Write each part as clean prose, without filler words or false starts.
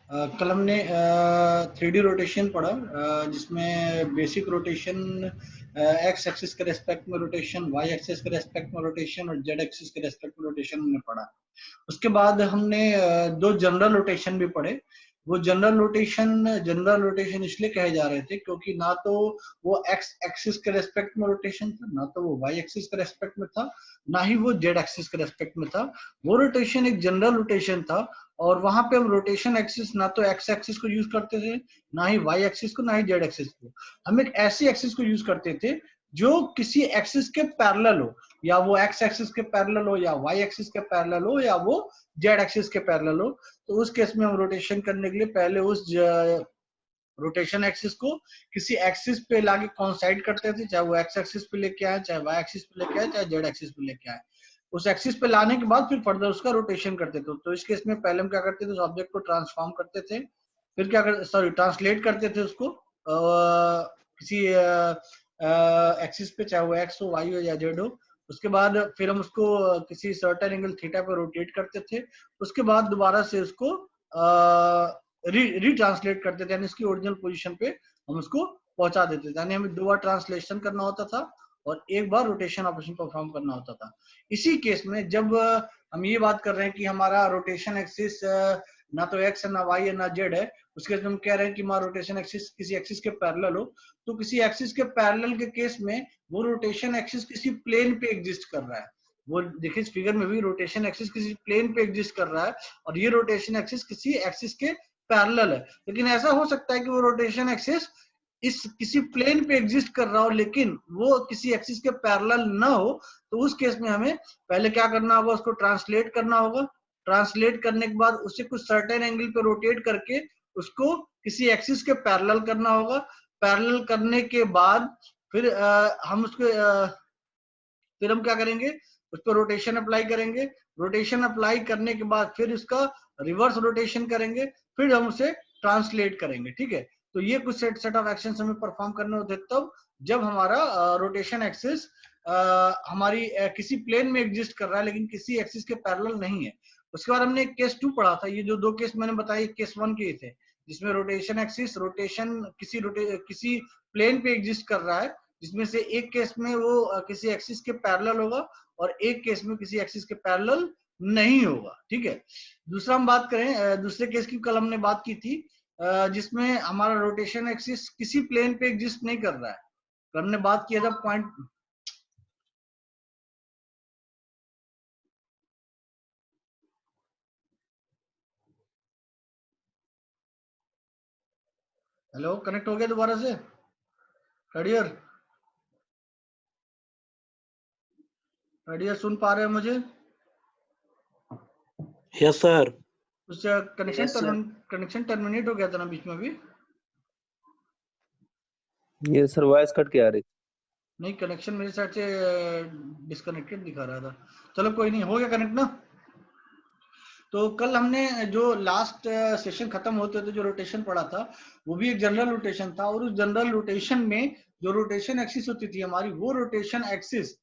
कल हमने 3D rotation पढ़ा, जिसमें बेसिक रोटेशन, एक्स एक्सिस के रेस्पेक्ट में रोटेशन, वाई एक्सिस के रेस्पेक्ट में रोटेशन और जेड एक्सिस के रेस्पेक्ट में रोटेशन हमने पढ़ा। उसके बाद हमने दो जनरल रोटेशन भी पढ़े। वो जनरल रोटेशन इसलिए कहे जा रहे थे क्योंकि ना तो वो एक्स एक्सिस के रेस्पेक्ट में रोटेशन था, ना तो वो वाई एक्सिस के रेस्पेक्ट में था, ना ही वो जेड एक्सिस के रेस्पेक्ट में था। वो रोटेशन एक जनरल रोटेशन था और वहां पे हम रोटेशन एक्सिस ना तो एक्स एक्सिस को यूज करते थे, ना ही वाई एक्सिस को, ना ही जेड एक्सिस को। हम एक ऐसी एक्सिस को यूज करते थे जो किसी एक्सिस के पैरेलल हो, या वो एक्स एक्सिस के पैरेलल हो, या वाई एक्सिस के पैरेलल हो, या वो जेड एक्सिस के पैरेलल हो। तो उस केस में हम रोटेशन करने के लिए पहले उस रोटेशन एक्सिस को किसी एक्सिस पे लाके कोइंसाइड करते थे, चाहे वो एक्स एक्सिस पे लेके आए, चाहे वाई एक्सिस पे लेके आए, चाहे जेड एक्सिस पे लेके आए। उस एक्सिस पे लाने के बाद फिर फर्दर उसका रोटेशन करते थे। तो इस केस में पहले हम क्या करते थे, उस ऑब्जेक्ट को ट्रांसफॉर्म करते थे, फिर क्या करते, सॉरी, ट्रांसलेट करते थे उसको किसी एक्सिस पे, चाहे वो एक्स हो, वाई हो या जेड हो। उसके बाद फिर हम उसको किसी सर्टेन एंगल थीटा पे रोटेट करते थे। उसके बाद दोबारा से उसको रीट्रांसलेट करते थे, यानी इसकी ओरिजिनल पोजीशन पे हम उसको पहुंचा देते थे। यानी हमें दो बार ट्रांसलेशन करना होता था और एक बार रोटेशन ऑपरेशन परफॉर्म करना होता था। इसी केस में जब हम ये बात कर रहे हैं कि हमारा रोटेशन एक्सिस ना तो एक्स है, ना वाई है, ना जेड है, उसके हम कह रहे हैं कि हमारा रोटेशन एक्सिस किसी एक्सिस के पैरेलल हो, तो किसी एक्सिस के पैरेलल के केस में वो रोटेशन एक्सिस किसी प्लेन पे एग्जिस्ट कर रहा है। वो देखिए इस फिगर में भी रोटेशन एक्सिस किसी प्लेन पे एग्जिस्ट कर रहा है और ये रोटेशन एक्सिस किसी एक्सिस के पैरेलल है। लेकिन ऐसा हो सकता है कि वो रोटेशन एक्सिस इस किसी प्लेन पे एग्जिस्ट कर रहा हो लेकिन वो किसी एक्सिस के पैरेलल ना हो। तो उस केस में हमें पहले क्या करना होगा, उसको ट्रांसलेट करना होगा। ट्रांसलेट करने के बाद उसे कुछ सर्टेन एंगल पे रोटेट करके उसको किसी एक्सिस के पैरेलल करना होगा। पैरेलल करने के बाद फिर हम क्या करेंगे, उस पर रोटेशन अप्लाई करेंगे। रोटेशन अप्लाई करने के बाद फिर उसका रिवर्स रोटेशन करेंगे, फिर हम उसे ट्रांसलेट करेंगे। ठीक है, तो ये कुछ सेट ऑफ एक्शन हमें परफॉर्म करने होते हैं तब जब हमारा रोटेशन एक्सिस हमारी किसी प्लेन में एग्जिस्ट कर रहा है लेकिन किसी एक्सिस के पैरेलल नहीं है। उसके बाद हमने केस 2 पढ़ा था। ये जो दो केस मैंने बताए केस 1 के थे, जिसमें रोटेशन एक्सिस किसी प्लेन पे एग्जिस्ट कर रहा है, जिसमें से एक केस में वो किसी एक्सिस के पैरेलल होगा और एक केस में किसी एक्सिस के पैरेलल नहीं होगा। ठीक है, दूसरा हम बात करें दूसरे केस की, कल हमने बात की थी जिसमें हमारा रोटेशन एक्सिस किसी प्लेन पे एग्जिस्ट नहीं कर रहा है। तो हमने बात किया था पॉइंट, हेलो, कनेक्ट हो गया दोबारा से? खड़ियर, खड़ियर सुन पा रहे हैं मुझे? Yes sir. उससे कनेक्शन टर्मिनेट हो गया था ना बीच में भी? ये सर वॉइस कट के आ रही। नहीं, कनेक्शन मेरी साइड से डिस्कनेक्टेड दिखा रहा था। चलो कोई नहीं, हो गया कनेक्ट ना। तो कल हमने जो लास्ट सेशन खत्म होते थे जो रोटेशन पढ़ा था वो भी एक जनरल रोटेशन था। और उस जनरल रोटेशन में जो रोटेशन एक्सिस होती थी हमारी, वो रोटेशन एक्सिस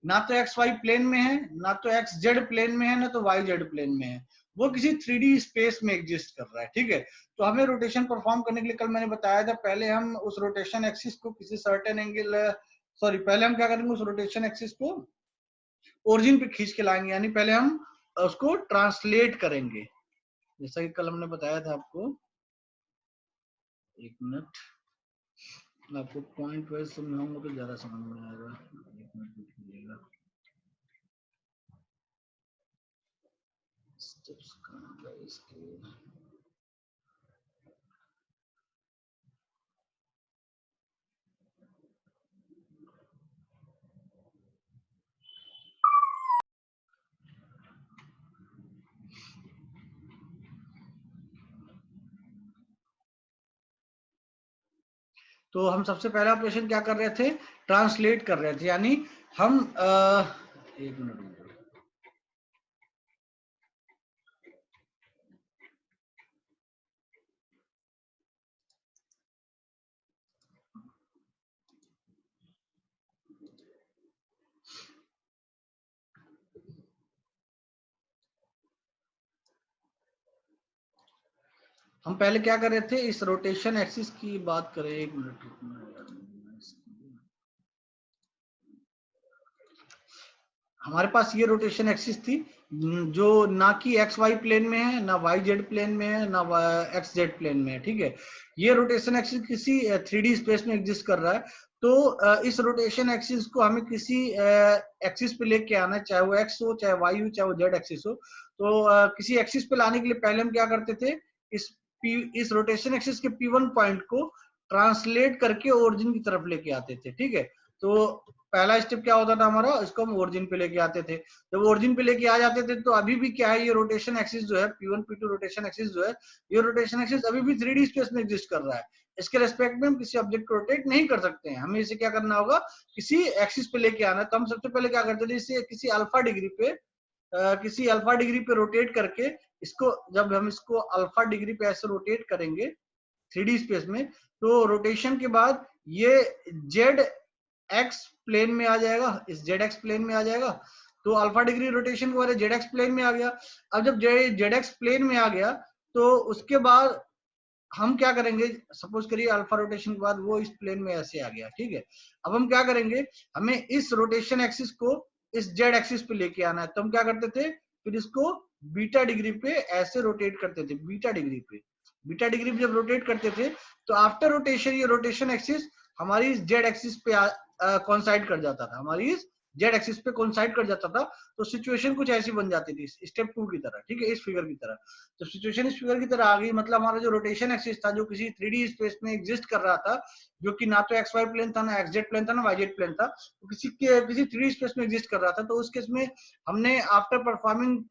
ना तो एक्स वाई प्लेन में है, ना तो एक्स जेड प्लेन में है, ना तो वाई जेड प्लेन में है। वो किसी 3D स्पेस में एग्जिस्ट कर रहा है। ठीक है, तो हमें रोटेशन परफॉर्म करने के लिए कल मैंने बताया था, पहले हम उस रोटेशन एक्सिस को किसी सर्टेन एंगल, सॉरी, पहले हम क्या करेंगे, उस रोटेशन एक्सिस को ओरिजिन पे खींच के लाएंगे, यानी पहले हम उसको ट्रांसलेट करेंगे, जैसा कि कल हमने बताया था आपको। एक मिनट, आपको पॉइंट वाइज समझाऊंगा तो ज्यादा समझ में आएगा। एक मिनट रुकिएगा। स्टेप्स कहाँ गए इसके? तो हम सबसे पहला ऑपरेशन क्या कर रहे थे, ट्रांसलेट कर रहे थे, यानी हम एक मिनट रुकिए। हम पहले क्या कर रहे थे, इस रोटेशन एक्सिस की बात करें, एक मिनट। हमारे पास ये रोटेशन एक्सिस थी जो ना कि एक्स वाई प्लेन में है, ना वाई जेड प्लेन में है, ना एक्स जेड प्लेन में है, ठीक है। ये रोटेशन एक्सिस किसी 3D स्पेस में एग्जिस्ट कर रहा है। तो इस रोटेशन एक्सिस को हमें किसी एक्सिस पे लेके आना है, चाहे वो एक्स हो, चाहे वाई हो, चाहे वो जेड एक्सिस हो। तो किसी एक्सिस पे लाने के लिए पहले हम क्या करते थे, इस रोटेशन एक्सिस के P1 पॉइंट को ट्रांसलेट करके ओरिजिन की तरफ लेके आते थे, ठीक है। तो पहला स्टेप क्या होता था हमारा, इसको हम ओरिजिन पे लेके आते थे। जब ओरिजिन पे लेके आ जाते थे तो अभी भी क्या है, ये रोटेशन एक्सिस जो है P1 P2 रोटेशन एक्सिस जो है, ये रोटेशन एक्सिस अभी भी 3D स्पेस में एग्जिस्ट कर रहा है। इसके रेस्पेक्ट में हम किसी ऑब्जेक्ट को रोटेट नहीं कर सकते हैं। हमें इसे क्या करना होगा, किसी एक्सिस पे लेके आना है। तो हम सबसे पहले क्या करते थे, इसे किसी अल्फा डिग्री पे रोटेट करके, इसको जब हम इसको अल्फा डिग्री पे ऐसे रोटेट करेंगे 3D स्पेस में, तो रोटेशन के बाद ये जेड एक्स प्लेन में आ जाएगा, इस जेड एक्स प्लेन में आ जाएगा। तो अल्फा डिग्री रोटेशन के बाद जेड एक्स प्लेन में आ गया। अब जब जेड एक्स प्लेन में आ गया, तो उसके बाद हम क्या करेंगे, सपोज करिए अल्फा रोटेशन के बाद वो इस प्लेन में ऐसे आ गया, ठीक है। अब हम क्या करेंगे, हमें इस रोटेशन एक्सिस को इस जेड एक्सिस पे लेके आना है। तो हम क्या करते थे, फिर इसको बीटा डिग्री पे ऐसे रोटेट करते थे, बीटा डिग्री पे जब रोटेट करते थे, तो आफ्टर रोटेशन ये रोटेशन एक्सिस हमारी इस जेड एक्सिस पे कोइंसाइड कर जाता था, हमारी इस जेड एक्सिस पे कोइंसाइड कर जाता था। तो सिचुएशन कुछ ऐसी बन जाती थी स्टेप 2 की तरह, ठीक है, इस फिगर की तरह। तो सिचुएशन इस फिगर की तरह आ गई, मतलब हमारा जो रोटेशन एक्सिस था, जो किसी 3D स्पेस में एग्जिस्ट कर रहा था, जो कि ना तो एक्स वाई प्लेन था, ना एक्स जेड प्लेन था, ना वाई जेड प्लेन था, तो किसी 3D स्पेस में एग्जिस्ट कर रहा था। तो उस केस में हमने after performing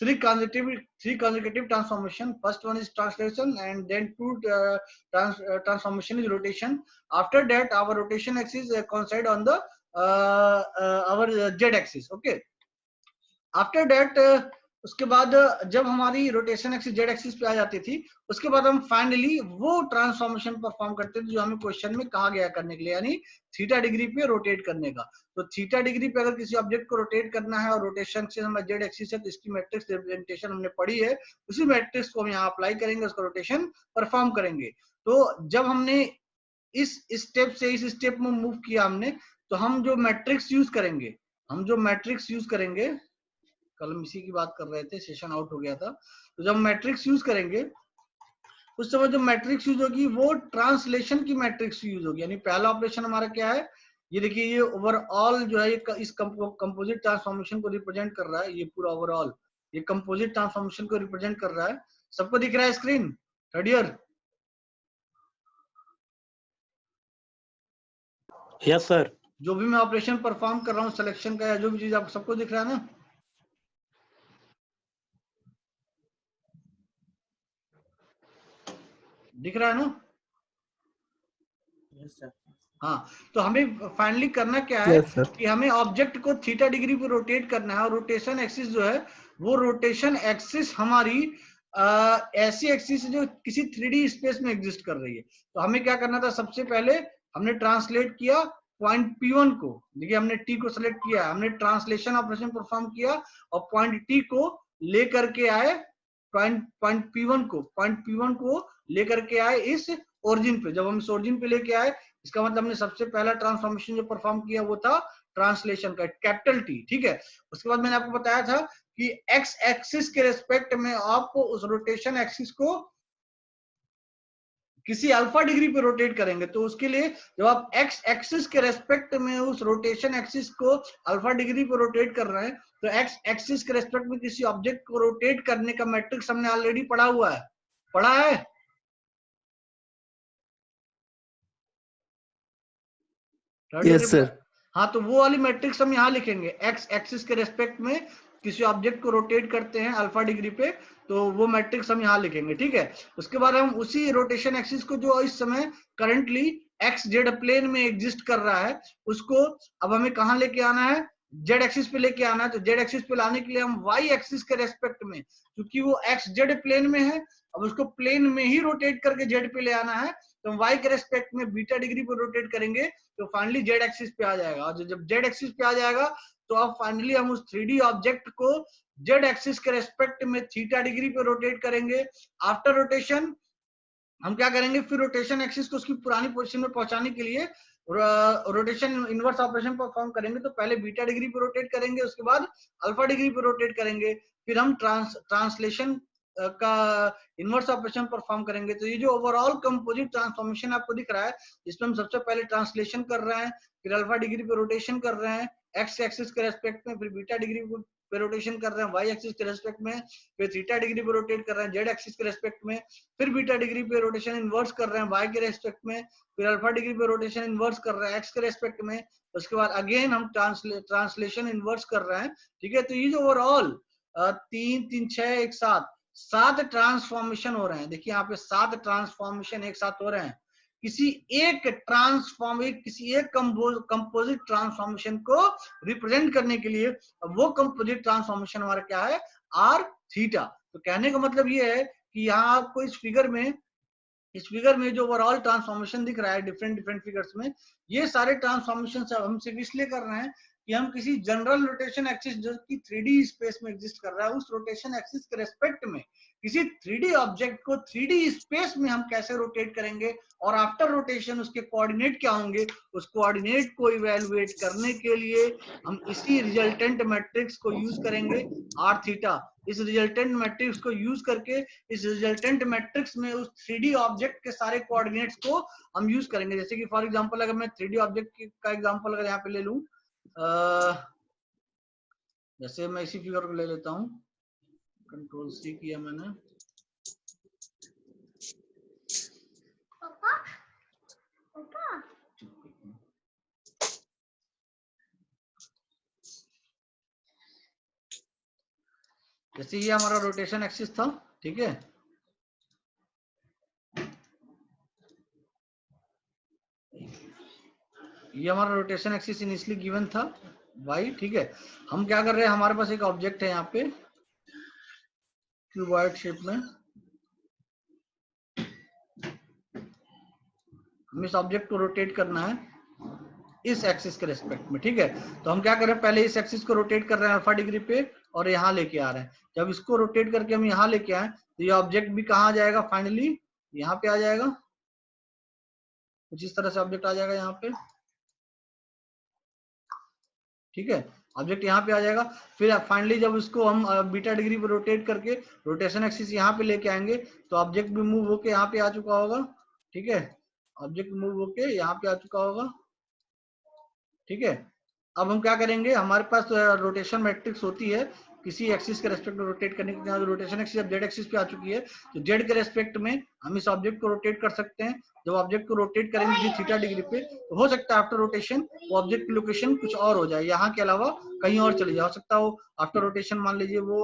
three consecutive transformation, first one is translation and then two transformation is rotation. After that our rotation axis coincide on the our z axis, okay. After that उसके बाद जब हमारी रोटेशन एक्सिस जेड एक्सिस पे आ जाती थी, उसके बाद हम फाइनली वो ट्रांसफॉर्मेशन परफॉर्म करते थे जो हमें क्वेश्चन में कहा गया करने के लिए, यानी थीटा डिग्री पे रोटेट करने का। तो थीटा डिग्री पे अगर किसी ऑब्जेक्ट को रोटेट करना है और रोटेशन से हमारा जेड एक्सिस है, तो इसकी मैट्रिक्स रिप्रेजेंटेशन हमने पढ़ी है, उसी मैट्रिक्स को हम यहाँ अप्लाई करेंगे, उसका रोटेशन परफॉर्म करेंगे। तो जब हमने इस स्टेप से इस स्टेप में मूव किया हमने, तो हम जो मैट्रिक्स यूज करेंगे, कल हम इसी की बात कर रहे थे, सेशन आउट हो गया था। तो जब मैट्रिक्स यूज करेंगे, उस समय जो मैट्रिक्स यूज होगी वो ट्रांसलेशन की मैट्रिक्स यूज होगी। यानी पहला ऑपरेशन हमारा क्या है, ये देखिए, ये ओवरऑल जो है इस कंपोजिट ट्रांसफॉर्मेशन को रिप्रेजेंट कर रहा है। ये पूरा ओवरऑल ये कंपोजिट ट्रांसफॉर्मेशन को रिप्रेजेंट कर रहा है। सबको दिख रहा है स्क्रीन? Third yes sir. जो भी मैं ऑपरेशन परफॉर्म कर रहा हूँ सिलेक्शन का या जो भी चीज, आप सबको दिख रहा है ना? दिख रहा है ना? Yes sir. हाँ, तो हमें फाइनली करना क्या है, Yes, sir. कि हमें ऑब्जेक्ट को थीटा डिग्री पे रोटेट करना है। और रोटेशन एक्सिस जो है, वो रोटेशन एक्सिस हमारी ऐसी एक्सिस है जो किसी 3D स्पेस में एग्जिस्ट कर रही है। तो हमें क्या करना था, सबसे पहले हमने ट्रांसलेट किया पॉइंट P1 को। देखिए, हमने T को सेलेक्ट किया, हमने ट्रांसलेशन ऑपरेशन परफॉर्म किया और पॉइंट T को लेकर के आए, पॉइंट P1 को लेकर के आए इस ओरिजिन पे। जब हम इस ओरिजिन पे लेके आए, इसका मतलब हमने सबसे पहला ट्रांसफॉर्मेशन जो परफॉर्म किया वो था ट्रांसलेशन का, कैपिटल T, ठीक है। उसके बाद मैंने आपको बताया था कि एक्स एक्सिस के रेस्पेक्ट में आपको उस रोटेशन एक्सिस को किसी अल्फा डिग्री पे रोटेट करेंगे। तो उसके लिए जब आप एक्स एक्सिस के रेस्पेक्ट में उस रोटेशन एक्सिस को अल्फा डिग्री पे रोटेट कर रहे हैं, तो एक्स एक्सिस के रेस्पेक्ट में किसी ऑब्जेक्ट को रोटेट करने का मैट्रिक्स हमने ऑलरेडी पढ़ा हुआ है, पढ़ा है। Yes, sir. हाँ, तो वो वाली मैट्रिक्स हम यहाँ लिखेंगे, एक्स एक्सिस के रेस्पेक्ट में किसी ऑब्जेक्ट को रोटेट करते हैं अल्फा डिग्री पे, तो वो मैट्रिक्स हम यहाँ लिखेंगे, ठीक है। उसके बाद हम उसी रोटेशन एक्सिस को जो इस समय करंटली एक्स जेड प्लेन में एग्जिस्ट कर रहा है, उसको अब हमें कहाँ लेके आना है, जेड एक्सिस पे लेके आना है। तो जेड एक्सिस पे लाने के लिए हम वाई एक्सिस के रेस्पेक्ट में, क्योंकि वो एक्स जेड प्लेन में है, अब उसको प्लेन में ही रोटेट करके जेड पे ले आना है। तो हम वाई के रेस्पेक्ट में बीटा डिग्री पे रोटेट करेंगे, तो फाइनली जेड एक्सिस पे आ जाएगा। और जब जेड एक्सिस पे आ जाएगा, तो अब फाइनली हम उस 3D ऑब्जेक्ट को जेड एक्सिस के रेस्पेक्ट में थीटा डिग्री पे रोटेट करेंगे। आफ्टर रोटेशन हम क्या करेंगे, फिर रोटेशन एक्सिस को उसकी पुरानी पोजीशन में पहुंचाने के लिए रोटेशन इनवर्स ऑपरेशन परफॉर्म करेंगे। तो पहले बीटा डिग्री पे रोटेट करेंगे, उसके बाद अल्फा डिग्री पे रोटेट करेंगे, फिर हम ट्रांसलेशन का इनवर्स ऑपरेशन परफॉर्म करेंगे। तो ये जो ओवरऑल कंपोजिट ट्रांसफॉर्मेशन आपको दिख रहा है, इसमें हम सबसे पहले ट्रांसलेशन कर रहे हैं, फिर अल्फा डिग्री पे रोटेशन कर रहे हैं एक्स एक्सिस के रेस्पेक्ट में, फिर बीटा डिग्री पे रोटेशन कर रहे हैं वाई एक्सिस के रेस्पेक्ट में, फिर थीटा डिग्री पे रोटेट कर रहे हैं जेड एक्सिस के रेस्पेक्ट में, फिर बीटा डिग्री पे रोटेशन इनवर्स कर रहे हैं वाई के रेस्पेक्ट में, फिर अल्फा डिग्री पे रोटेशन इनवर्स कर रहे हैं एक्स के रेस्पेक्ट में, उसके बाद अगेन हम ट्रांसलेशन इनवर्स कर रहे हैं। ठीक है, तो ये जो ओवरऑल 3 3 6 1 7 ट्रांसफॉर्मेशन हो रहे हैं। देखिए यहाँ पे 7 ट्रांसफॉर्मेशन एक साथ हो रहे हैं किसी एक कंपोजिट ट्रांसफॉर्मेशन को रिप्रेजेंट करने के लिए। वो कंपोजिट ट्रांसफॉर्मेशन हमारा क्या है, आर थीटा। तो कहने का मतलब ये है कि यहाँ आपको इस फिगर में जो ओवरऑल ट्रांसफॉर्मेशन दिख रहा है डिफरेंट फिगर्स में, ये सारे ट्रांसफॉर्मेशन हम सिर्फ इसलिए कर रहे हैं कि हम किसी जनरल रोटेशन एक्सिस जो कि 3D स्पेस में एग्जिस्ट कर रहा है, उस रोटेशन एक्सिस के रेस्पेक्ट में किसी 3D ऑब्जेक्ट को 3D स्पेस में हम कैसे रोटेट करेंगे, और आफ्टर रोटेशन उसके कोऑर्डिनेट क्या होंगे, उस कोऑर्डिनेट को इवेलुएट करने के लिए हम इसी रिजल्टेंट मैट्रिक्स को यूज करेंगे आर थीटा। इस रिजल्टेंट मैट्रिक्स को यूज करके इस रिजल्टेंट मैट्रिक्स में उस 3D ऑब्जेक्ट के सारे कोऑर्डिनेट्स को हम यूज करेंगे। जैसे कि फॉर एग्जांपल अगर मैं 3D ऑब्जेक्ट का एग्जांपल अगर यहाँ पे ले लूं, जैसे मैं इसी फिगर को ले लेता हूं, कंट्रोल सी किया मैंने, जैसे ये हमारा रोटेशन एक्सिस था, ठीक है, ये हमारा रोटेशन एक्सिस इनिशियली गिवन था y, ठीक है। हम क्या कर रहे हैं, हमारे पास एक ऑब्जेक्ट है यहाँ पे क्यूबॉइड शेप में, हमें इस ऑब्जेक्ट को रोटेट करना है इस एक्सिस के रेस्पेक्ट में, ठीक है। तो हम क्या कर रहे हैं, पहले इस एक्सिस को रोटेट कर रहे हैं अल्फा डिग्री पे और यहाँ लेके आ रहे हैं। जब इसको रोटेट करके हम यहाँ लेके आए तो ये ऑब्जेक्ट भी कहाँ आ जाएगा, फाइनली यहाँ पे आ जाएगा, कुछ इस तरह से ऑब्जेक्ट आ जाएगा यहाँ पे, ठीक है, ऑब्जेक्ट यहाँ पे आ जाएगा। फिर फाइनली जब उसको हम बीटा डिग्री पे रोटेट करके रोटेशन एक्सिस यहाँ पे लेके आएंगे तो ऑब्जेक्ट भी मूव होके यहाँ पे आ चुका होगा, ठीक है, ऑब्जेक्ट मूव होके यहाँ पे आ चुका होगा, ठीक है। अब हम क्या करेंगे, हमारे पास रोटेशन मैट्रिक्स होती है किसी एक्सिस के रेस्पेक्ट में रोटेट करने के लिए। रोटेशन एक्सिस अब जेड एक्सिस पे आ चुकी है, तो जेड के रेस्पेक्ट में हम इस ऑब्जेक्ट को रोटेट कर सकते हैं। जब ऑब्जेक्ट को रोटेट करेंगे थीटा डिग्री पे, तो हो सकता है आफ्टर रोटेशन वो ऑब्जेक्ट की लोकेशन कुछ और हो जाए, यहाँ के अलावा कहीं और चले जाए। हो सकता है वो आफ्टर रोटेशन, मान लीजिए वो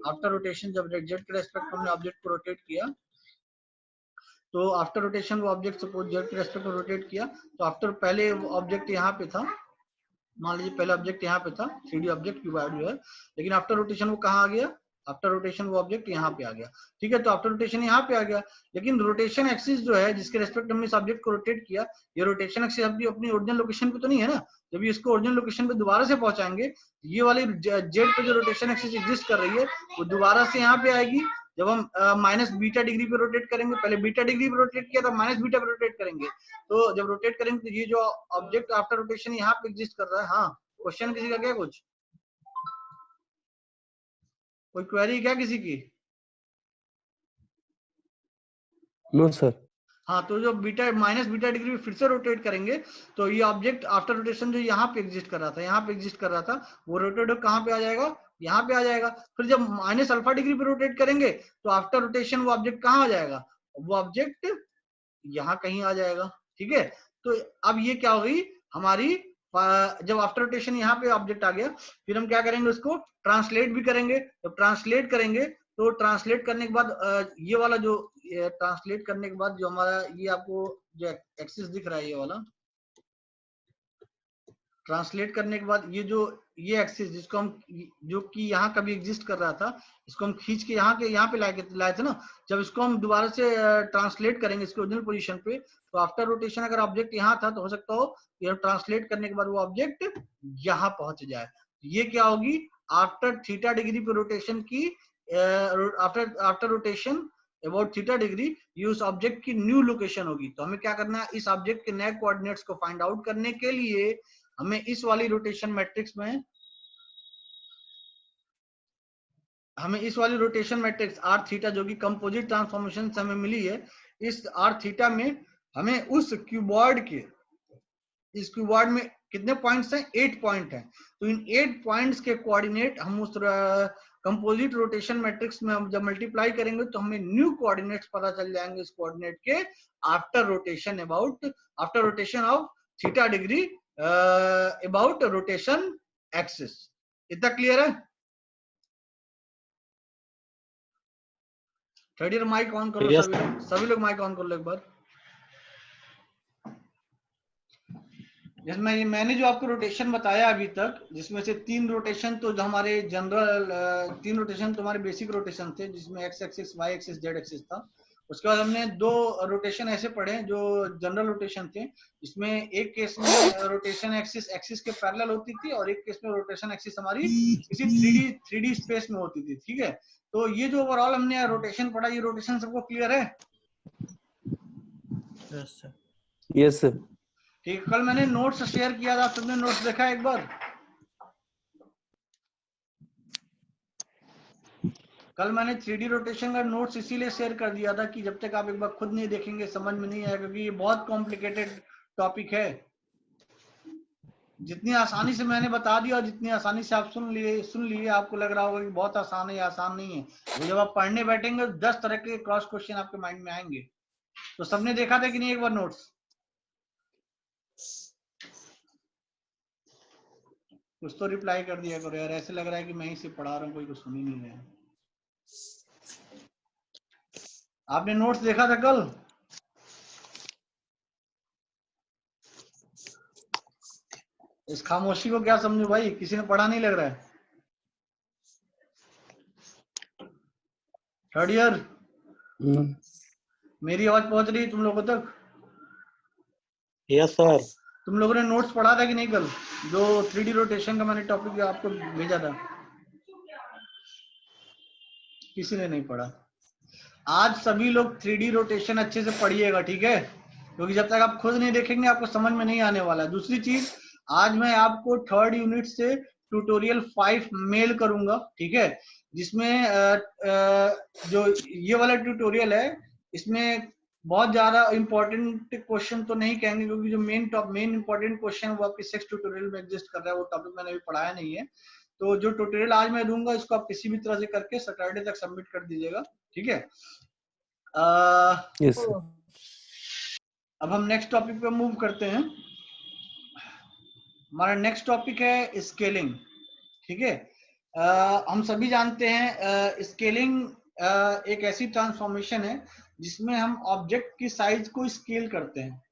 आफ्टर रोटेशन जब जेड के रेस्पेक्ट में हमने ऑब्जेक्ट को रोटेट किया, तो आफ्टर रोटेशन वो ऑब्जेक्ट सपोज जेड के रेस्पेक्ट में रोटेट किया, तो आफ्टर पहले ऑब्जेक्ट यहाँ पे था, मान लीजिए पहला ऑब्जेक्ट यहाँ पे था 3D ऑब्जेक्ट क्यूबॉइड जो है, लेकिन आफ्टर रोटेशन वो कहाँ आ गया, आफ्टर रोटेशन वो ऑब्जेक्ट यहाँ पे आ गया, ठीक है। तो आफ्टर रोटेशन यहाँ पे आ गया, लेकिन रोटेशन एक्सिस जो है जिसके रेस्पेक्ट हमने इस ऑब्जेक्ट को रोटेट किया, ये रोटेशन एक्सिस अभी अपनी ओरिजिनल लोकेशन पे तो नहीं है ना। जब ये इसको ओरिजिनल लोकेशन पे दोबारा से पहुंचाएंगे, ये वाली जेड पे जो रोटेशन एक्सिस एग्जिस्ट कर रही है वो दोबारा से यहाँ पे आएगी। जब हम माइनस बीटा डिग्री पे रोटेट करेंगे, पहले बीटा डिग्री पे रोटेट किया था, माइनस बीटा पे रोटेट करेंगे, तो जब रोटेट करेंगे तो ये जो ऑब्जेक्ट आफ्टर रोटेशन यहाँ पे एग्जिस्ट कर रहा है। हाँ, क्वेश्चन किसी का क्या, कुछ कोई क्वेरी क्या किसी की? No sir. हाँ, तो जो बीटा माइनस बीटा डिग्री पे फिर से रोटेट करेंगे तो ये ऑब्जेक्ट आफ्टर रोटेशन जो यहाँ पे एग्जिस्ट कर रहा था, यहाँ पे एग्जिस्ट कर रहा था, वो रोटेट कहाँ पे आ जाएगा, यहाँ पे आ जाएगा। फिर जब माइनस अल्फा डिग्री पे रोटेट करेंगे तो आफ्टर रोटेशन वो ऑब्जेक्ट कहाँ आ जाएगा, वो ऑब्जेक्ट यहाँ कहीं आ जाएगा, ठीक है। तो अब ये क्या होगी हमारी, जब आफ्टर रोटेशन यहाँ पे ऑब्जेक्ट आ गया, फिर हम क्या करेंगे, उसको ट्रांसलेट भी करेंगे। जब ट्रांसलेट करेंगे तो ट्रांसलेट करने के बाद ये वाला जो ट्रांसलेट करने के बाद जो हमारा ये आपको जो एक्सिस दिख रहा है, ये वाला ट्रांसलेट करने के बाद ये जो ये एक्सिस जिसको हम, जो कि यहाँ कभी एग्जिस्ट कर रहा था, इसको हम खींच के यहाँ पे लाए थे ना, जब इसको हम दोबारा से ट्रांसलेट करेंगे इसके ओरिजिनल पोजीशन पे, तो आफ्टर रोटेशन अगर ऑब्जेक्ट यहाँ था तो हो सकता हो ये ट्रांसलेट करने के बाद वो ऑब्जेक्ट यहाँ पहुंच जाए। ये क्या होगी, आफ्टर थीटा डिग्री पे रोटेशन की, after rotation about theta degree, ये उस ऑब्जेक्ट की न्यू लोकेशन होगी। तो हमें क्या करना है, इस ऑब्जेक्ट के नए कोऑर्डिनेट्स को फाइंड आउट करने के लिए हमें इस वाली रोटेशन मैट्रिक्स में, हमें इस वाली रोटेशन मैट्रिक्स आर थीटा जो कि कंपोजिट ट्रांसफॉर्मेशन से हमें मिली है, इस आर थीटा में हमें उस क्यूबॉइड के, इस क्यूबॉइड में कितने पॉइंट्स हैं, 8 पॉइंट हैं। तो इन 8 पॉइंट्स के कोऑर्डिनेट हम उस कंपोजिट रोटेशन मैट्रिक्स में हम जब मल्टीप्लाई करेंगे तो हमें न्यू कोऑर्डिनेट्स पता चल जाएंगे इस कोऑर्डिनेट के after rotation of theta degree about rotation axis. इतना क्लियर है? थर्ड ईयर माइक ऑन कर लो। Yes. सभी लोग माइक ऑन कर लो एक बार। जिसमें मैंने जो आपको रोटेशन बताया अभी तक, जिसमें से 3 रोटेशन तो जो हमारे जनरल 3 रोटेशन तो हमारे बेसिक रोटेशन थे, जिसमें X axis, Y axis, Z axis था। उसके बाद हमने 2 रोटेशन ऐसे पढ़े जो जनरल रोटेशन थे, जिसमें एक केस में रोटेशन एक्सिस के पैरेलल होती थी और एक केस में रोटेशन एक्सिस हमारी किसी 3D स्पेस में होती थी। ठीक है, तो ये जो ओवरऑल हमने रोटेशन पढ़ा, ये रोटेशन सबको क्लियर है? Yes sir. ठीक, कल मैंने नोट्स शेयर किया था, तुमने नोट्स देखा एक बार? कल मैंने 3D रोटेशन का नोट्स इसीलिए शेयर कर दिया था कि जब तक आप एक बार खुद नहीं देखेंगे समझ में नहीं आएगा, क्योंकि ये बहुत कॉम्प्लिकेटेड टॉपिक है। जितनी आसानी से मैंने बता दिया और जितनी आसानी से आप सुन लिए आपको लग रहा होगा कि बहुत आसान है, आसान नहीं है। वो जब आप पढ़ने बैठेंगे 10 तरह के क्रॉस क्वेश्चन आपके माइंड में आएंगे। तो सबने देखा था कि नहीं एक बार नोट्स? कुछ तो रिप्लाई कर दिया करो यार, ऐसे लग रहा है कि मैं ही से पढ़ा रहा हूँ, कोई कुछ सुन ही नहीं रहा है। आपने नोट्स देखा था कल? इस खामोशी को क्या समझो भाई, किसी ने पढ़ा नहीं लग रहा है? थर्ड ईयर, मेरी आवाज पहुंच रही है तुम लोगों तक? Yes sir. तुम लोगों ने नोट्स पढ़ा था कि नहीं कल, जो 3D रोटेशन का मैंने टॉपिक आपको भेजा था? किसी ने नहीं पढ़ा? आज सभी लोग 3D रोटेशन अच्छे से पढ़िएगा, ठीक है? क्योंकि जब तक आप खुद नहीं देखेंगे आपको समझ में नहीं आने वाला है। दूसरी चीज, आज मैं आपको 3rd यूनिट से ट्यूटोरियल 5 मेल करूंगा, ठीक है? जिसमें जो ये वाला ट्यूटोरियल है, इसमें बहुत ज्यादा इंपॉर्टेंट क्वेश्चन तो नहीं कहेंगे, क्योंकि जो मेन इंपॉर्टेंट क्वेश्चन वो आपके 6 ट्यूटोरियल में एग्जिस्ट कर रहा है, वो टॉपिक मैंने अभी पढ़ाया नहीं है। तो जो ट्यूटोरियल आज मैं दूंगा, इसको आप किसी भी तरह से करके सैटरडे तक सबमिट कर दीजिएगा, ठीक है? Yes sir. अब हम नेक्स्ट टॉपिक पे मूव करते हैं। हमारा नेक्स्ट टॉपिक है स्केलिंग, ठीक है? हम सभी जानते हैं स्केलिंग एक ऐसी ट्रांसफॉर्मेशन है जिसमें हम ऑब्जेक्ट की साइज को स्केल करते हैं।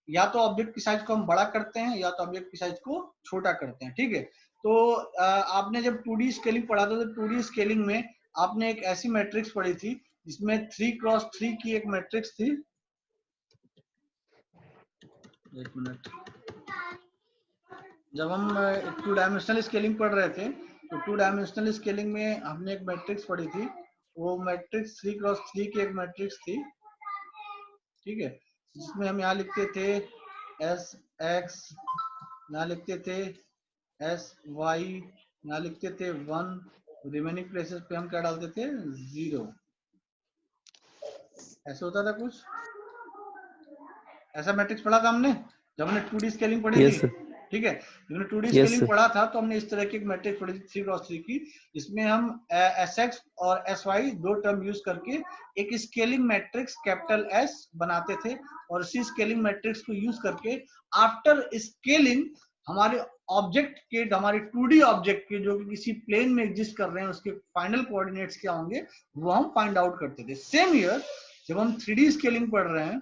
या तो ऑब्जेक्ट की साइज को हम बड़ा करते हैं या तो ऑब्जेक्ट की साइज को छोटा करते हैं, ठीक है? तो आपने जब 2D स्केलिंग पढ़ा था, तो 2D स्केलिंग में आपने एक ऐसी मैट्रिक्स पढ़ी थी जिसमें 3x3 की एक मैट्रिक्स थी। एक मिनट, जब हम 2 डायमेंशनल स्केलिंग पढ़ रहे थे, तो 2 डायमेंशनल स्केलिंग में हमने एक मैट्रिक्स पढ़ी थी। वो मैट्रिक्स 3x3 की एक मैट्रिक्स थी, ठीक है? जिसमें हम यहाँ लिखते थे SX, यहाँ लिखते थे SY, यहाँ लिखते थे 1, रिमेनिंग प्लेसेस पे हम क्या डालते थे, 0। ऐसे होता था कुछ, ऐसा मैट्रिक्स पढ़ा था हमने जब हमने 2D स्केलिंग पढ़ी थी, ठीक है? जब हमने 2D स्केलिंग पढ़ा था तो हमने इस तरह की एक मैट्रिक्स पढ़ी थी 3x3 की, जिसमें हम SX और SY 2 टर्म यूज करके एक स्केलिंग मैट्रिक्स कैपिटल S बनाते थे, और इसी स्केलिंग मैट्रिक्स को यूज करके आफ्टर स्केलिंग हमारे ऑब्जेक्ट के, हमारे 2D ऑब्जेक्ट के जो कि किसी प्लेन में एग्जिस्ट कर रहे हैं, उसके फाइनल कोऑर्डिनेट्स क्या होंगे वो हम फाइंड आउट करते थे। सेम ईयर जब हम 3D स्केलिंग पढ़ रहे हैं,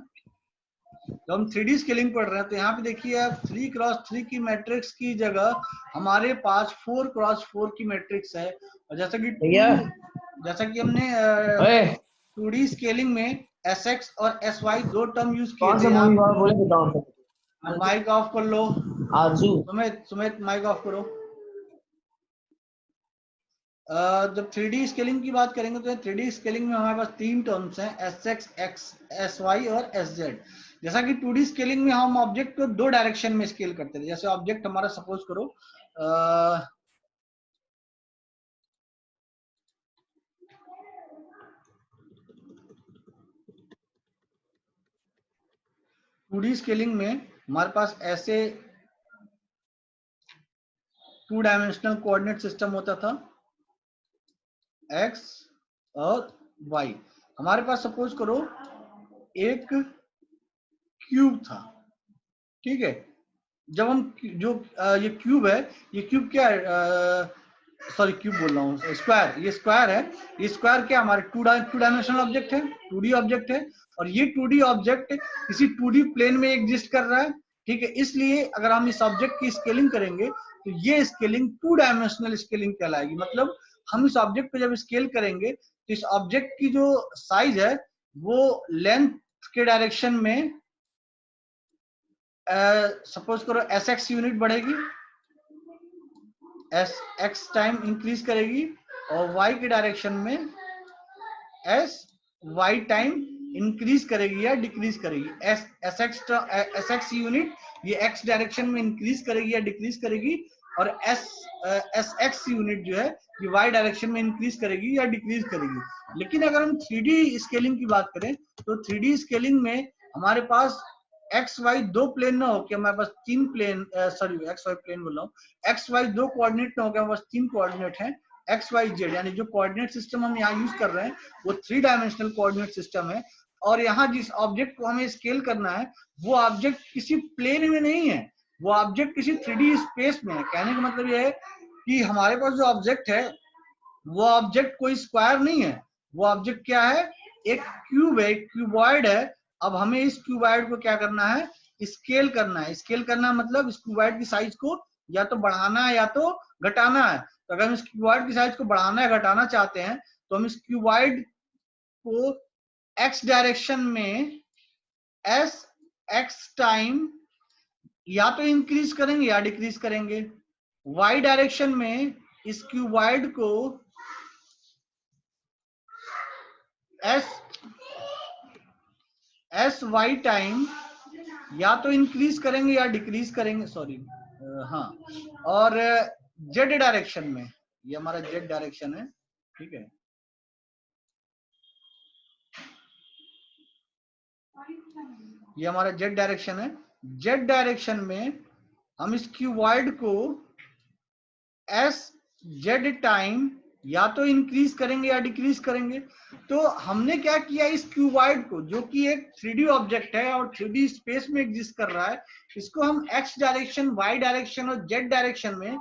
जब हम 3D स्केलिंग पढ़ रहे हैं तो यहाँ पे देखिए आप 3x3 की मैट्रिक्स की जगह हमारे पास 4x4 की मैट्रिक्स है। और जैसा कि हमने 2D स्केलिंग में SX और SY दो टर्म यूज किए थे। माइक ऑफ कर लो सुमित माइक ऑफ करो। जब 3D स्केलिंग की बात करेंगे तो 3D स्केलिंग में हमारे पास तीन टर्म्स हैं, SX, SY और SZ। जैसा कि 2D स्केलिंग में हम ऑब्जेक्ट को दो डायरेक्शन में स्केल करते थे। जैसे ऑब्जेक्ट हमारा सपोज करो 2D स्केलिंग में हमारे पास ऐसे 2 डायमेंशनल कोऑर्डिनेट सिस्टम होता था, x और y। हमारे पास सपोज करो एक क्यूब था, ठीक है। जब हम जो ये क्यूब है, ये क्यूब क्या है, सॉरी क्यूब बोल रहा हूँ, स्क्वायर, ये स्क्वायर है। ये स्क्वायर क्या हमारे टू डायमेंशनल ऑब्जेक्ट है, 2D ऑब्जेक्ट है। और ये 2D ऑब्जेक्ट किसी 2D प्लेन में एग्जिस्ट कर रहा है, ठीक है। इसलिए अगर हम इस ऑब्जेक्ट की स्केलिंग करेंगे तो ये स्केलिंग 2 डायमेंशनल स्केलिंग कहलाएगी। मतलब हम इस ऑब्जेक्ट को जब स्केल करेंगे तो इस ऑब्जेक्ट की जो साइज है वो लेंथ के डायरेक्शन में सपोज करो SX यूनिट बढ़ेगी, SX टाइम इंक्रीज करेगी, और Y के डायरेक्शन में SY टाइम इंक्रीज करेगी या डिक्रीज करेगी। SX यूनिट ये X डायरेक्शन में इंक्रीज करेगी या डिक्रीज करेगी, और SX यूनिट जो है ये Y डायरेक्शन में इंक्रीज करेगी या डिक्रीज करेगी। लेकिन अगर हम 3D स्केलिंग की बात करें तो 3D स्केलिंग में हमारे पास XY दो प्लेन ना होके हमारे पास तीन प्लेन, सॉरी XY प्लेन बोल रहा हूँ, XY दो कोऑर्डिनेट ना होके हमारे पास तीन कोऑर्डिनेट हैं, XYZ। यानी जो कोऑर्डिनेट सिस्टम हम यहाँ यूज कर रहे हैं वो 3 डायमेंशनल कोऑर्डिनेट सिस्टम है। और यहाँ जिस ऑब्जेक्ट को हमें स्केल करना है वो ऑब्जेक्ट किसी प्लेन में नहीं है, वो ऑब्जेक्ट किसी 3D स्पेस में है। कहने का मतलब ये है कि हमारे पास जो ऑब्जेक्ट है वो ऑब्जेक्ट कोई स्क्वायर नहीं है, वो ऑब्जेक्ट क्या है, एक क्यूब है, एक क्यूबॉइड है। अब हमें इस क्यूबॉइड को क्या करना है, स्केल करना है। स्केल करना मतलब इस क्यूबॉइड की साइज को या तो बढ़ाना है या तो घटाना है। तो अगर हम इस क्यूबॉइड की साइज को बढ़ाना या घटाना चाहते हैं तो हम इस क्यूबॉइड को x डायरेक्शन में SX टाइम या तो इंक्रीज करेंगे या डिक्रीज करेंगे। y डायरेक्शन में इस क्यूबॉइड को SY टाइम या तो इंक्रीज करेंगे या डिक्रीज करेंगे, सॉरी हाँ। और Z डायरेक्शन में, ये हमारा Z डायरेक्शन है, ठीक है। ये हमारा Z डायरेक्शन है। Z डायरेक्शन में हम इस क्यूबॉइड को SZ टाइम या तो इंक्रीज करेंगे या डिक्रीज करेंगे। तो हमने क्या किया, इस क्यूबॉइड को जो कि एक 3D ऑब्जेक्ट है और 3D स्पेस में एग्जिस्ट कर रहा है, इसको हम X डायरेक्शन, Y डायरेक्शन और Z डायरेक्शन में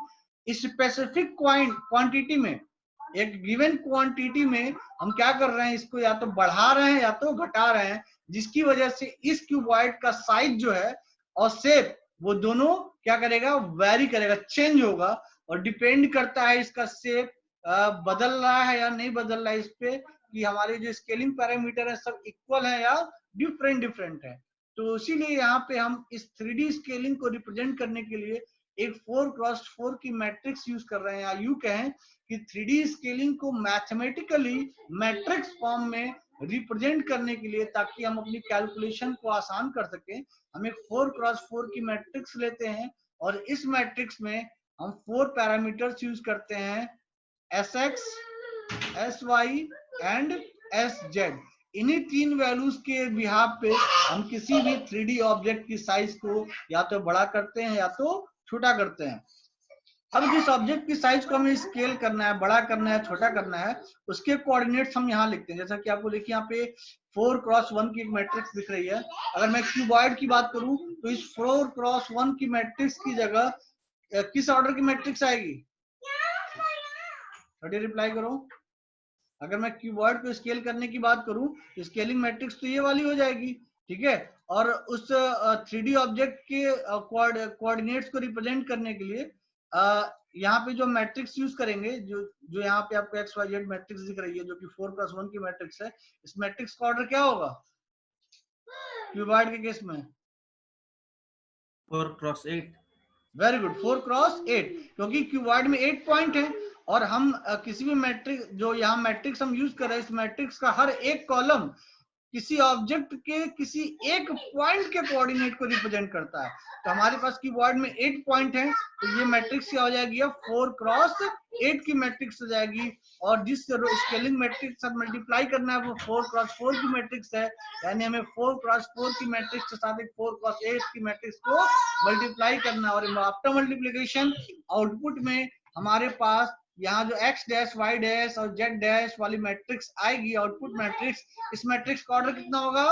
स्पेसिफिक क्वांटिटी में, एक गिवन क्वांटिटी में हम क्या कर रहे हैं, इसको या तो बढ़ा रहे हैं या तो घटा रहे हैं, जिसकी वजह से इस क्यूबॉइड का साइज जो है और शेप वो दोनों क्या करेगा, वेरी करेगा, चेंज होगा। और डिपेंड करता है इसका शेप बदल रहा है या नहीं बदल रहा है इस पे कि हमारे जो स्केलिंग पैरामीटर है सब इक्वल है या डिफरेंट है। तो इसीलिए यहाँ पे हम इस 3D स्केलिंग को रिप्रेजेंट करने के लिए एक 4x4 की मैट्रिक्स यूज कर रहे हैं, या यूं कहें कि 3D स्केलिंग को मैथमेटिकली मैट्रिक्स फॉर्म में रिप्रेजेंट करने के लिए, ताकि हम अपनी कैलकुलेशन को आसान कर सकें, हम एक 4x4 की मैट्रिक्स लेते हैं और इस मैट्रिक्स में हम 4 पैरामीटर्स यूज करते हैं, SX, SY एंड SZ। इन्हीं तीन वैल्यूज के बिहाफ पे हम किसी भी 3D ऑब्जेक्ट की साइज को या तो बड़ा करते हैं या तो छोटा करते हैं। अब जिस ऑब्जेक्ट की साइज को हमें स्केल करना है, बड़ा करना है, छोटा करना है, उसके कोऑर्डिनेट्स हम यहाँ लिखते हैं। जैसा कि आपको देखिए यहाँ पे 4x1 की एक मैट्रिक्स दिख रही है। अगर मैं क्यूबॉइड की बात करूं तो इस 4x1 की मैट्रिक्स की जगह किस ऑर्डर की मैट्रिक्स आएगी, थोड़ी रिप्लाई करो। अगर मैं क्यूबॉइड को स्केल करने की बात करूं तो स्केलिंग मैट्रिक्स तो ये वाली हो जाएगी। ठीक है। और उस 3D ऑब्जेक्ट के कोऑर्डिनेट्स को रिप्रेजेंट करने के लिए यहाँ पे जो मैट्रिक्स यूज करेंगे, जो यहाँ पे आपको XYZ मैट्रिक्स दिख रही है, जो कि 4x1 की मैट्रिक्स है, इस मैट्रिक्स का ऑर्डर क्या होगा क्यूबॉइड के केस में? 4x8। वेरी गुड, 4x8, क्योंकि क्यूबॉइड में 8 पॉइंट है और हम किसी भी मैट्रिक्स, जो यहाँ मैट्रिक्स हम यूज कर रहे हैं, इस मैट्रिक्स का हर एक कॉलम किसी ऑब्जेक्ट के किसी एक पॉइंट के कोऑर्डिनेट को रिप्रेजेंट करता है। तो हमारे पास कीबोर्ड में 8 पॉइंट है, तो ये मैट्रिक्स क्या हो जाएगी? 4x8 की मैट्रिक्स हो जाएगी। और जिस स्केलिंग मैट्रिक्स साथ मल्टीप्लाई करना है वो 4x4 की मैट्रिक्स है, यानी हमें 4x4 की मैट्रिक्स के साथ एक 4x8 की मैट्रिक्स को मल्टीप्लाई करना है। और आफ्टर मल्टीप्लीकेशन आउटपुट में हमारे पास यहाँ जो x डैश y डैश और z डैश वाली मैट्रिक्स आएगी, आउटपुट मैट्रिक्स, इस मैट्रिक्स का ऑर्डर कितना होगा?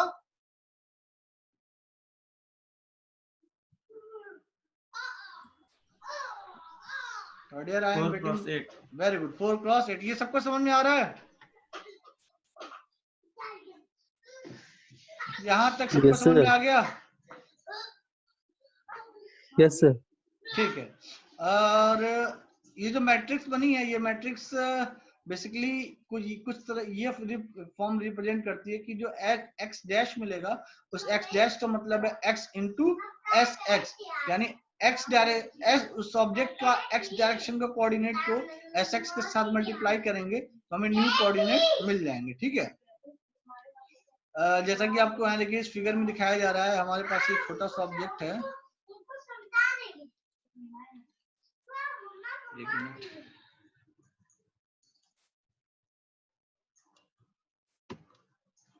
Third year I am waiting. Very good, 4x8। ये सबको समझ में आ रहा है? यहाँ तक सबको Yes, समझ में sir. आ गया? Yes, sir. ठीक है। और ये जो मैट्रिक्स बनी है, ये मैट्रिक्स बेसिकली कुछ तरह ये फॉर्म रिप्रेजेंट करती है कि जो x डैश मिलेगा, उस x डैश का मतलब है x इंटू एस एक्स, यानी x उस ऑब्जेक्ट का x डायरेक्शन का कोऑर्डिनेट को sx के साथ मल्टीप्लाई करेंगे तो हमें न्यू कोऑर्डिनेट मिल जाएंगे। ठीक है। जैसा कि आपको यहाँ देखिए इस फिगर में दिखाया जा रहा है, हमारे पास एक छोटा सा ऑब्जेक्ट है। एक मिनट,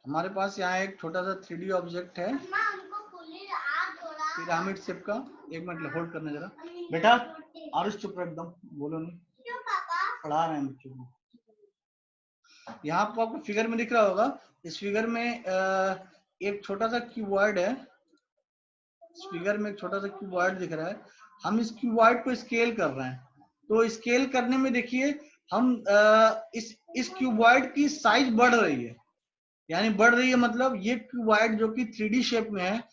हमारे पास यहाँ एक छोटा सा 3D ऑब्जेक्ट है पिरामिड शेप का। एक मिनट होल्ड करना जरा बेटा। आरुष चुप रहो, एकदम बोलो नहीं, पढ़ा रहे हैं बच्चों को। यहाँ आपको फिगर में दिख रहा होगा, इस फिगर में एक छोटा सा क्यूबॉइड है। इस फिगर में एक छोटा सा क्यूबॉइड दिख रहा है। हम इस क्यूबॉइड को स्केल कर रहे हैं, तो स्केल करने में देखिए हम इस क्यूबॉइड की साइज बढ़ रही है, यानी बढ़ रही है मतलब ये क्यूबॉइड जो कि 3D शेप में है,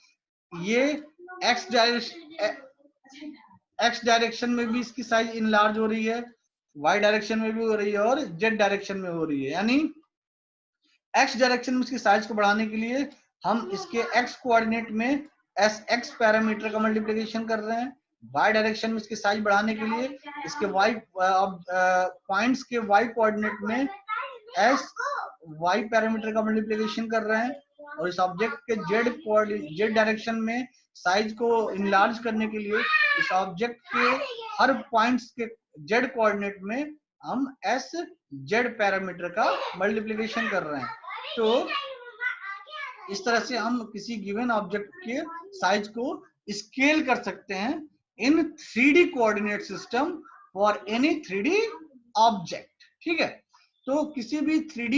ये एक्स डायरेक्शन में भी इसकी साइज इनलार्ज हो रही है, वाई डायरेक्शन में भी हो रही है और जेड डायरेक्शन में हो रही है। यानी एक्स डायरेक्शन में इसकी साइज को बढ़ाने के लिए हम इसके एक्स कोऑर्डिनेट में एस एक्स पैरामीटर का मल्टीप्लिकेशन कर रहे हैं, वाई डायरेक्शन में इसकी साइज बढ़ाने के लिए इसके वाई पॉइंट्स के वाई कोऑर्डिनेट में एस वाई पैरामीटर का मल्टीप्लिकेशन कर रहे हैं, और इस ऑब्जेक्ट के जेड डायरेक्शन में साइज को इनलार्ज करने के लिए इस ऑब्जेक्ट के हर पॉइंट्स के जेड कोऑर्डिनेट में हम एस जेड पैरामीटर का मल्टीप्लिकेशन कर रहे हैं। तो इस तरह से हम किसी गिवन ऑब्जेक्ट के साइज को स्केल कर सकते हैं इन 3D coordinate system for any 3D object. ठीक है। तो किसी भी 3D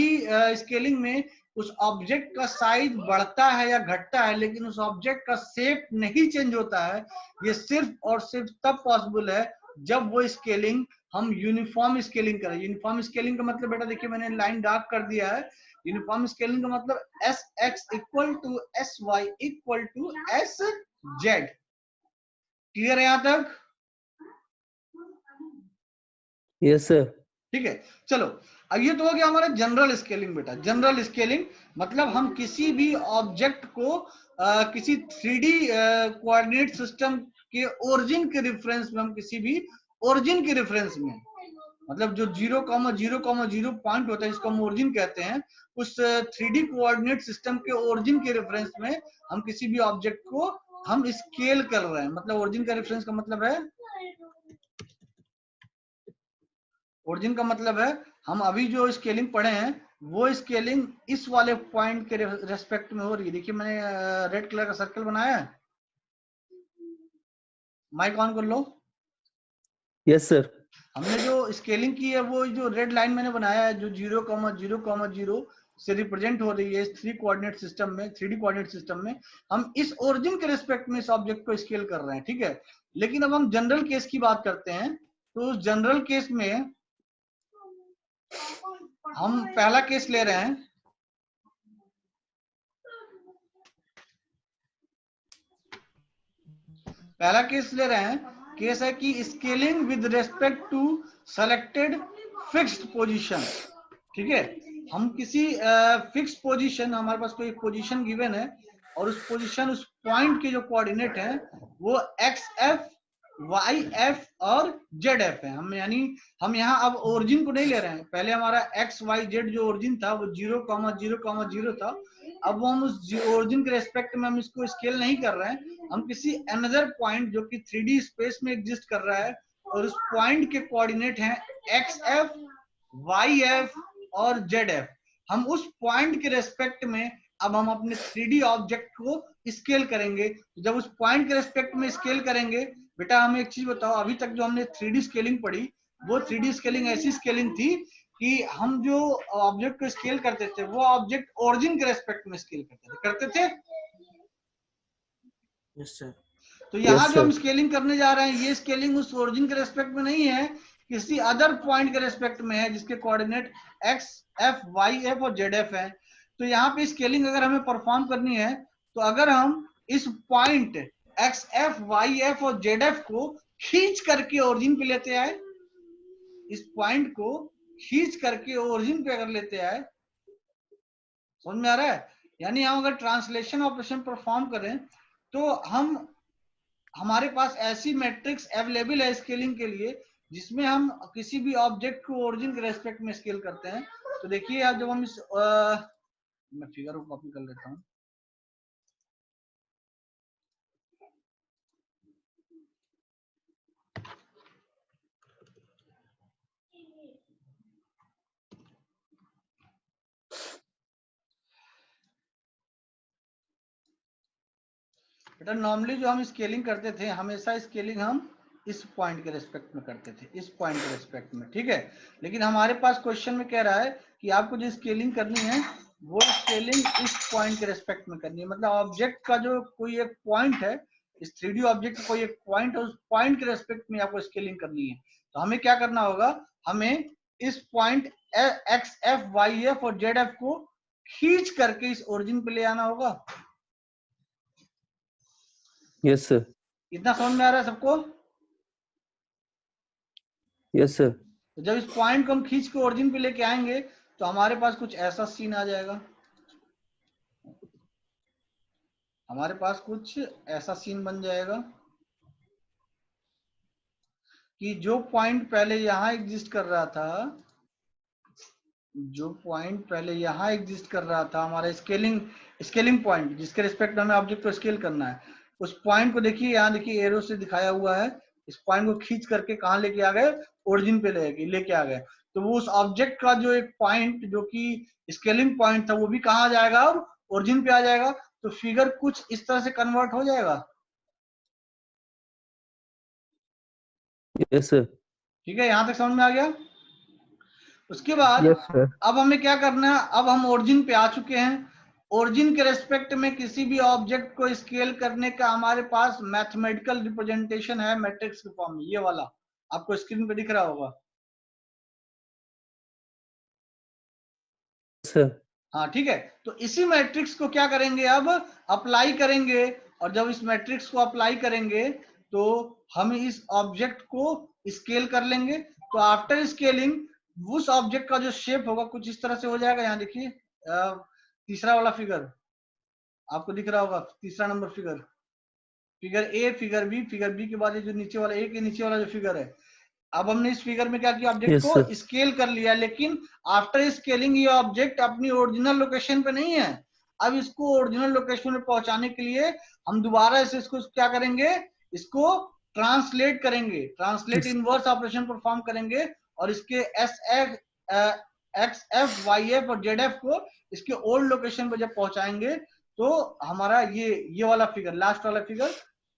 स्केलिंग में उस ऑब्जेक्ट का साइज बढ़ता है या घटता है, लेकिन उस ऑब्जेक्ट का शेप नहीं चेंज होता है। ये सिर्फ और सिर्फ तब पॉसिबल है जब वो स्केलिंग हम यूनिफॉर्म स्केलिंग करें। यूनिफॉर्म स्केलिंग का मतलब बेटा देखिए मैंने लाइन डार्क कर दिया है। यूनिफॉर्म स्केलिंग का मतलब S X equal to S Y equal to S Z. Clear है यहां तक? Yes, sir. ठीक है। चलो अब ये तो हो गया हमारा जनरल स्केलिंग बेटा। जनरल स्केलिंग मतलब हम किसी भी ऑब्जेक्ट को किसी 3D कोऑर्डिनेट सिस्टम के ओरिजिन के रेफरेंस में, हम किसी भी ओरिजिन के रेफरेंस में, मतलब जो 0,0,0 पॉइंट होता है जिसको हम ओरिजिन कहते हैं, उस 3D कोऑर्डिनेट सिस्टम के ओरिजिन के रेफरेंस में हम किसी भी ऑब्जेक्ट को हम स्केल कर रहे हैं। मतलब ओरिजिन का रेफरेंस का मतलब है, ओरिजिन का मतलब है हम अभी जो स्केलिंग पढ़े हैं वो स्केलिंग इस वाले पॉइंट के रेस्पेक्ट में हो रही है। देखिए मैंने रेड कलर का सर्कल बनाया है। माइक ऑन कर लो। Yes, sir. हमने जो स्केलिंग की है वो जो रेड लाइन मैंने बनाया है, जो 0,0,0 से रिप्रेजेंट हो रही है इस 3D कोऑर्डिनेट सिस्टम में, हम इस ओरिजिन के रिस्पेक्ट में इस ऑब्जेक्ट को स्केल कर रहे हैं। ठीक है। लेकिन अब हम जनरल केस की बात करते हैं, तो उस जनरल केस में हम पहला केस ले रहे हैं। पहला केस ले रहे हैं, केस है कि scaling with respect to selected fixed position. ठीक है, हम किसी फिक्स पोजीशन, हमारे पास कोई पोजीशन गिवन है और उस पोजीशन, उस पॉइंट के जो कोऑर्डिनेट है वो एक्स एफ, वाई एफ और जेड एफ है। हम यानी हम यहाँ अब ओरिजिन को नहीं ले रहे हैं, पहले हमारा एक्स वाई जेड जो ओरिजिन था वो 0,0,0 था। अब वो हम उस ओरिजिन के रेस्पेक्ट में हम इसको स्केल नहीं कर रहे हैं, हम किसी अनदर पॉइंट जो कि 3D स्पेस में एग्जिस्ट कर रहा है और उस पॉइंट के कोऑर्डिनेट हैं एक्स एफ, वाई एफ और जेड एफ, हम उस पॉइंट के रेस्पेक्ट में अब हम अपने 3D ऑब्जेक्ट को स्केल करेंगे। जब उस पॉइंट के रेस्पेक्ट में स्केल करेंगे, बेटा हमें एक चीज बताओ, अभी तक जो हमने 3D स्केलिंग पढ़ी वो 3D स्केलिंग ऐसी स्केलिंग थी कि हम जो ऑब्जेक्ट को स्केल करते थे वो ऑब्जेक्ट ओरिजिन के रेस्पेक्ट में स्केल करते थे। Yes sir. तो यहाँ Yes, जो हम sir. स्केलिंग करने जा रहे हैं, ये स्केलिंग उस ओरिजिन के रेस्पेक्ट में नहीं है, किसी अदर पॉइंट के रेस्पेक्ट में है जिसके coordinate X F, Y F और जेड एफ है। तो यहाँ पे स्केलिंग अगर हमें परफॉर्म करनी है, तो अगर हम इस point X F, Y F और जेड एफ को खींच करके ओरिजिन पे लेते आए, इस पॉइंट को खींच करके ओरिजिन पे अगर लेते आए, समझ में आ रहा है? यानी हम अगर ट्रांसलेशन ऑपरेशन परफॉर्म करें तो हमारे पास ऐसी मैट्रिक्स अवेलेबल है स्केलिंग के लिए जिसमें हम किसी भी ऑब्जेक्ट को ओरिजिन के रेस्पेक्ट में स्केल करते हैं। तो देखिए आप, जब हम इस मैं फिगर को कॉपी कर लेता हूं। बेटा नॉर्मली जो हम स्केलिंग करते थे, हमेशा स्केलिंग हम इस पॉइंट के रेस्पेक्ट में करते थे, इस पॉइंट के रेस्पेक्ट में, ठीक है। लेकिन हमारे पास क्वेश्चन में कह रहा है कि आपको जो स्केलिंग करनी है वो स्केलिंग इस पॉइंट के रेस्पेक्ट में करनी है। मतलब ऑब्जेक्ट का जो कोई एक पॉइंट है, इस 3D ऑब्जेक्ट का कोई एक पॉइंट है, उस पॉइंट के रेस्पेक्ट में आपको स्केलिंग करनी है। तो हमें क्या करना होगा, हमें इस point X F, Y F और जेड एफ को खींच करके इस ओरिजिन पे ले आना होगा। Yes, sir. इतना समझ में आ रहा है सबको? Yes, sir. तो जब इस पॉइंट को हम खींच के ओरिजिन पे लेके आएंगे तो हमारे पास कुछ ऐसा सीन आ जाएगा, हमारे पास कुछ ऐसा सीन बन जाएगा कि जो पॉइंट पहले यहां एग्जिस्ट कर रहा था, जो पॉइंट पहले यहां एग्जिस्ट कर रहा था, हमारा स्केलिंग पॉइंट जिसके रिस्पेक्ट में हमें ऑब्जेक्ट को स्केल करना है, उस पॉइंट को देखिए, यहाँ देखिए एरो से दिखाया हुआ है, इस पॉइंट को खींच करके कहां लेके आ गए, ओरिजिन पे लेके आ गए। तो वो उस ऑब्जेक्ट का जो एक पॉइंट जो कि स्केलिंग पॉइंट था वो भी कहाँ आ जाएगा, और ओरिजिन पे आ जाएगा। तो फिगर कुछ इस तरह से कन्वर्ट हो जाएगा। Yes, sir. ठीक है, यहां तक समझ में आ गया? उसके बाद Yes, sir. अब हमें क्या करना है, अब हम ओरिजिन पे आ चुके हैं। ओरिजिन के रेस्पेक्ट में किसी भी ऑब्जेक्ट को स्केल करने का हमारे पास मैथमेटिकल रिप्रेजेंटेशन है मैट्रिक्स के फॉर्म में, ये वाला आपको स्क्रीन पे दिख रहा होगा। Sir. हाँ ठीक है, तो इसी मैट्रिक्स को क्या करेंगे, अब अप्लाई करेंगे, और जब इस मैट्रिक्स को अप्लाई करेंगे तो हम इस ऑब्जेक्ट को स्केल कर लेंगे। तो आफ्टर स्केलिंग उस ऑब्जेक्ट का जो शेप होगा कुछ इस तरह से हो जाएगा। यहाँ देखिए तीसरा वाला फिगर आपको दिख रहा होगा, तीसरा number figure, figure A, figure B के बाद ये जो नीचे वाला, ए के नीचे वाला जो फिगर है। अब हमने इस फिगर में क्या किया, ऑब्जेक्ट Yes, को sir. स्केल कर लिया, लेकिन आफ्टर स्केलिंग ये ऑब्जेक्ट अपनी ओरिजिनल लोकेशन पे नहीं है। अब इसको ओरिजिनल लोकेशन में पहुंचाने के लिए हम दोबारा इसको क्या करेंगे, इसको ट्रांसलेट करेंगे, ट्रांसलेट इनवर्स ऑपरेशन परफॉर्म करेंगे, और इसके S F, X F, Y F और जेड एफ को इसके ओल्ड लोकेशन पे जब पहुंचाएंगे तो हमारा ये वाला फिगर, लास्ट वाला फिगर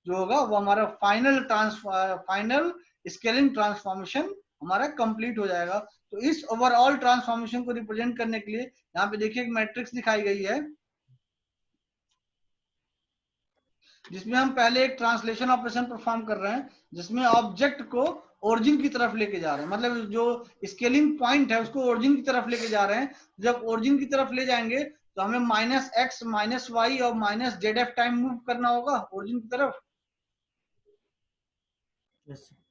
जो होगा वो हमारा फाइनल स्केलिंग ट्रांसफॉर्मेशन हमारा कंप्लीट हो जाएगा। तो इस ओवरऑल ट्रांसफॉर्मेशन को रिप्रेजेंट करने के लिए यहाँ पे देखिए एक मैट्रिक्स दिखाई गई है, जिसमें हम पहले एक ट्रांसलेशन ऑपरेशन परफॉर्म कर रहे हैं, जिसमें ऑब्जेक्ट को ओरिजिन की तरफ लेके जा रहे हैं, मतलब जो स्केलिंग पॉइंट है उसको ओरिजिन की तरफ लेके जा रहे हैं। जब ओरिजिन की तरफ ले जाएंगे तो हमें -x, -y और -zf टाइम मूव करना होगा ओरिजिन की तरफ। Yes, sir.